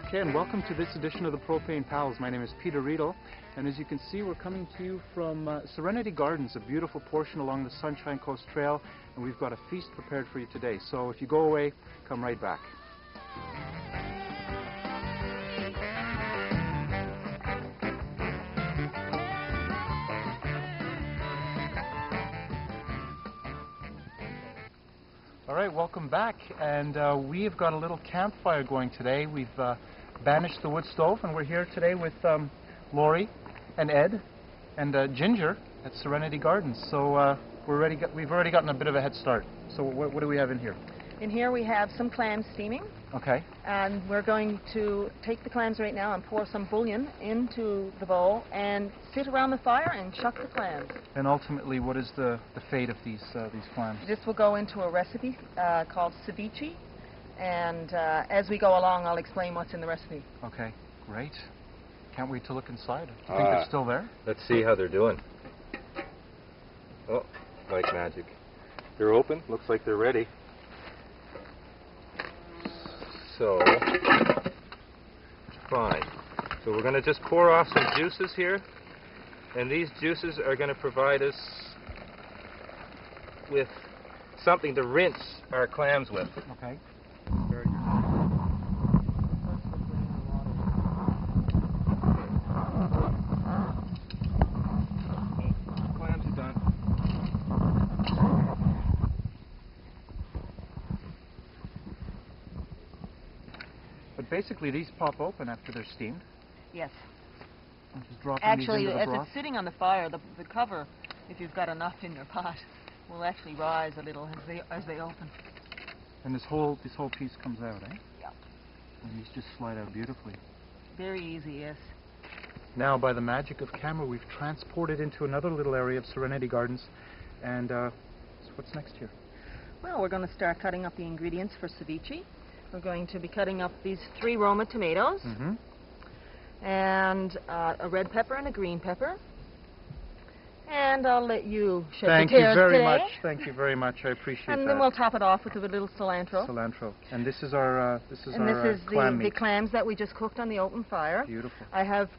Okay, and welcome to this edition of the Propane Pals. My name is Peter Riedel, and as you can see, we're coming to you from Serenity Gardens, a beautiful portion along the Sunshine Coast Trail, and we've got a feast prepared for you today. So if you go away, come right back. All right, welcome back, and we've got a little campfire going today. We've banished the wood stove, and we're here today with Lori and Ed and Ginger at Serenity Gardens. So we've already gotten a bit of a head start. So what do we have in here? In here we have some clams steaming. Okay. And we're going to take the clams right now and pour some bouillon into the bowl and sit around the fire and chuck the clams. And ultimately, what is the fate of these clams? This will go into a recipe called ceviche. And as we go along, I'll explain what's in the recipe. Okay, great. Can't wait to look inside. Do you think they're still there? Let's see how they're doing. Oh, like magic. They're open. Looks like they're ready. So, fine. So we're going to just pour off some juices here. And these juices are going to provide us with something to rinse our clams with. Okay. But basically, these pop open after they're steamed. Yes. I'm just dropping actually, these into the as broth. it's sitting on the fire, the cover, if you've got enough in your pot, will actually rise a little as they open. And this whole piece comes out, eh? Yeah. And these just slide out beautifully. Very easy, yes. Now, by the magic of camera, we've transported into another little area of Serenity Gardens. And so what's next here? Well, we're going to start cutting up the ingredients for ceviche. We're going to be cutting up these 3 Roma tomatoes, and a red pepper and a green pepper. And I'll let you shed Thank the tears you very today. much. Thank you very much. I appreciate that. And then we'll top it off with a little cilantro. Cilantro. And this is our clam meat. the clams that we just cooked on the open fire. Beautiful. I have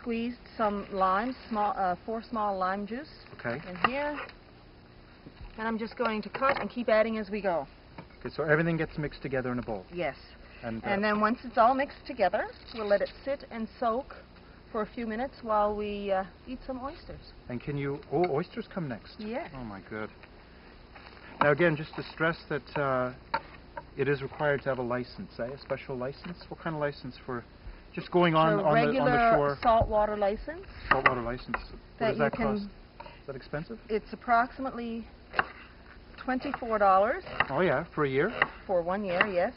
squeezed some limes, 4 small lime juice. Okay. In here. And I'm just going to cut and keep adding as we go. Okay, so everything gets mixed together in a bowl. Yes. And then once it's all mixed together, we'll let it sit and soak for a few minutes while we eat some oysters. And can you... Oh, oysters come next. Yes. Oh, my good. Now, again, just to stress that it is required to have a license, a special license. What kind of license for just going on the shore? Regular saltwater license. Saltwater license. What does that cost? Is that expensive? It's approximately $24. Oh, yeah, for a year? For 1 year, yes.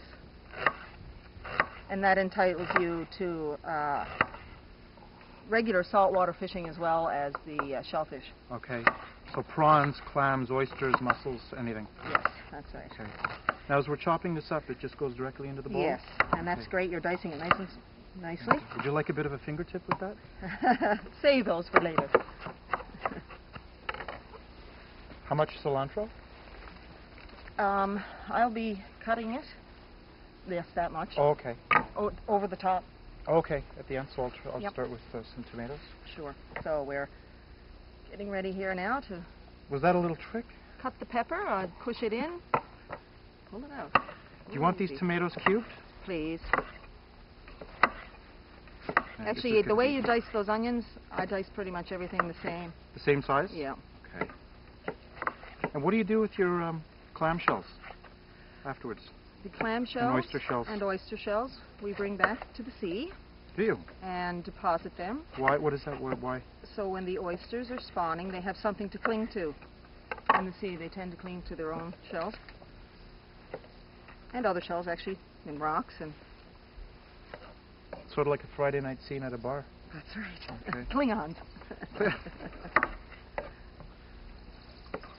And that entitles you to regular saltwater fishing as well as the shellfish. Okay. So prawns, clams, oysters, mussels, anything? Yes, that's right. Okay. Now, as we're chopping this up, it just goes directly into the bowl? Yes, and that's great. You're dicing it nice and nicely. Would you like a bit of a fingertip with that? Save those for later. How much cilantro? I'll be cutting it. Yes, that much. Oh, okay. Over the top. Okay, at the end, so I'll Yep. start with some tomatoes. Sure. So we're getting ready here now to... Was that a little trick? Cut the pepper, push it in, pull it out. Do you want these tomatoes cubed? Please. Yeah, Actually, the way you dice those onions, I dice pretty much everything the same. The same size? Yeah. Okay. And what do you do with your clam shells afterwards? The clam shells and oyster shells we bring back to the sea. Do you? And deposit them. Why? What is that? Why? So when the oysters are spawning, they have something to cling to. In the sea, they tend to cling to their own shells. And other shells, actually, and rocks, and Sort of like a Friday night scene at a bar. that's right. Okay. Klingons.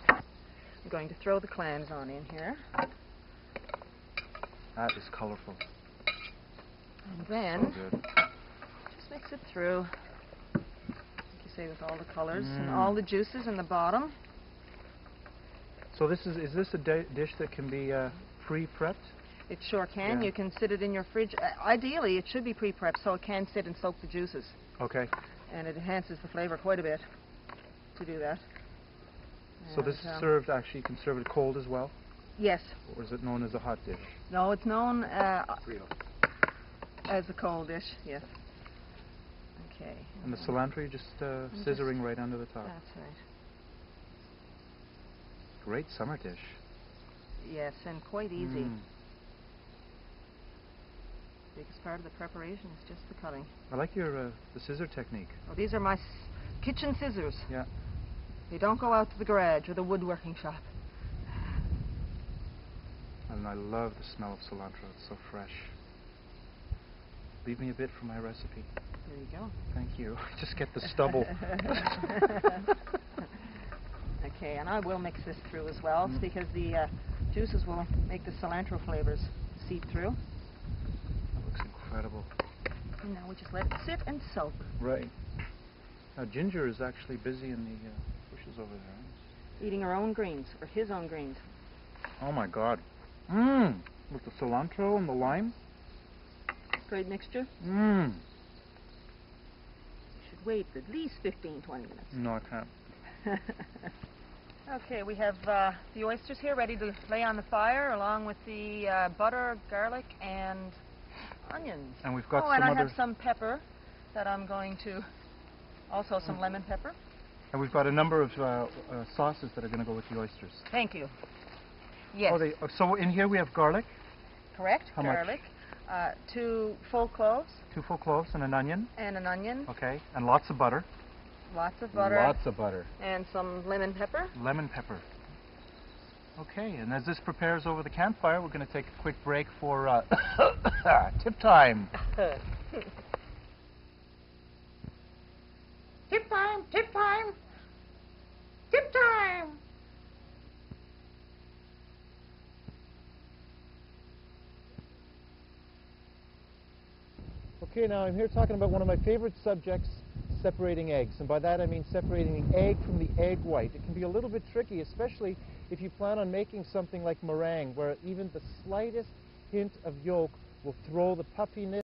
I'm going to throw the clams on in here. That is colorful. And then So good. just mix it through, like you say, with all the colors and Mm. all the juices in the bottom. So this is this a dish that can be pre-prepped? It sure can. Yeah. You can sit it in your fridge. Ideally, it should be pre-prepped so it can sit and soak the juices. Okay. And it enhances the flavor quite a bit to do that. So this And, is served, actually, you can serve it cold as well? Yes. Or is it known as a hot dish? No, it's known Real. as a cold dish, yes. Okay. And the cilantro, you just scissoring right under the top. That's right. Great summer dish. Yes, and quite easy. Mm. Biggest part of the preparation is just the cutting. I like your the scissor technique. Well, these are my kitchen scissors. Yeah. They don't go out to the garage or the woodworking shop. And I love the smell of cilantro. It's so fresh. Leave me a bit for my recipe. There you go. Thank you. Just get the stubble. Okay, and I will mix this through as well because the juices will make the cilantro flavors seep through. That looks incredible. And now we just let it sit and soak. Right. Now Ginger is actually busy in the bushes over there. Eating her own greens, or his own greens. Oh my God. Mmm. With the cilantro and the lime. Great mixture. Mmm. You should wait at least 15, 20 minutes. No, I can't. Okay, we have the oysters here ready to lay on the fire along with the butter, garlic, and onions. And we've got oh, some and I other. have some pepper that I'm going to, also some lemon pepper. And we've got a number of sauces that are going to go with the oysters. Thank you. Yes, Oh, so in here we have garlic, correct, How much? garlic, 2 full cloves 2 full cloves, and an onion. and an onion, Okay. And lots of butter. lots of butter, Lots of butter. and some lemon pepper. Lemon pepper. Okay, and as this prepares over the campfire, we're going to take a quick break for tip time. Tip time, tip time, tip time. Okay, now I'm here talking about one of my favorite subjects, separating eggs. And by that I mean separating the egg from the egg white. It can be a little bit tricky, especially if you plan on making something like meringue, where even the slightest hint of yolk will throw the puffiness